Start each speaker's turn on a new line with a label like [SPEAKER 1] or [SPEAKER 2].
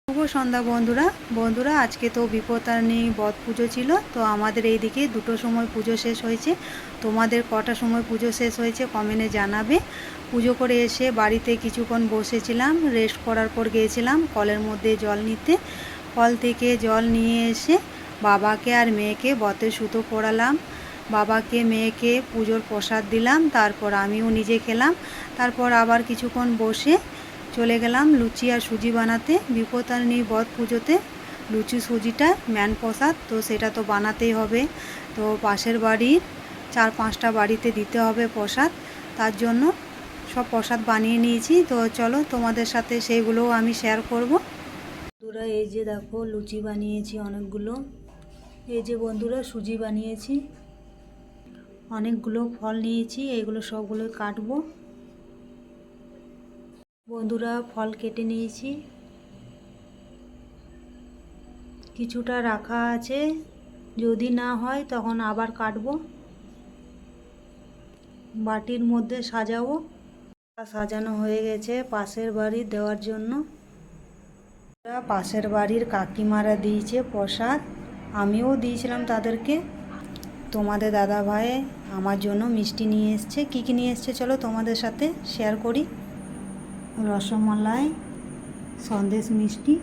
[SPEAKER 1] শুভ সন্ধ্যা বন্ধুরা আজকে তো বিপত্তারিণী বট পুজো ছিল। তো আমাদের এইদিকে 2টোর সময় পুজো শেষ হয়েছে। তোমাদের কটার সময় পুজো শেষ হয়েছে কমেন্টে জানাবে। পুজো করে এসে বাড়িতে কিছুক্ষণ বসেছিলাম, রেস্ট করার পর গিয়েছিলাম কলের মধ্যে জল নিতে। কল থেকে জল নিয়ে এসে বাবাকে আর মেয়েকে বতের সুতো পরালাম। বাবাকে মেয়েকে পুজোর প্রসাদ দিলাম, তারপর আমিও নিজে খেলাম। তারপর আবার কিছুক্ষণ বসে চলে গেলাম লুচি আর সুজি বানাতে। বিপত্তারিণী বট পুজোতে লুচি সুজিটা ম্যান প্রসাদ, তো সেটা তো বানাতেই হবে। তো পাশের বাড়ির 4-5টা বাড়িতে দিতে হবে প্রসাদ, তার জন্য সব প্রসাদ বানিয়ে নিয়েছি। তো চলো তোমাদের সাথে সেইগুলোও আমি শেয়ার করব। বন্ধুরা এই যে দেখো লুচি বানিয়েছি অনেকগুলো। এই যে বন্ধুরা সুজি বানিয়েছি, অনেকগুলো ফল নিয়েছি, এইগুলো সবগুলো কাটবো। বন্ধুরা ফল কেটে নিয়েছি, কিছুটা রাখা আছে, যদি না হয় তখন আবার কাটবো। বাটির মধ্যে সাজাবো। সাজানো হয়ে গেছে পাশের বাড়ি দেওয়ার জন্য। পাশের বাড়ির কাকিমারা দিয়েছে প্রসাদ, আমিও দিয়েছিলাম তাদেরকে। তোমাদের দাদা ভাই আমার জন্য মিষ্টি নিয়ে এসছে। কী কী নিয়ে এসছে চলো তোমাদের সাথে শেয়ার করি। রসমালাই, সন্দেশ মিষ্টি,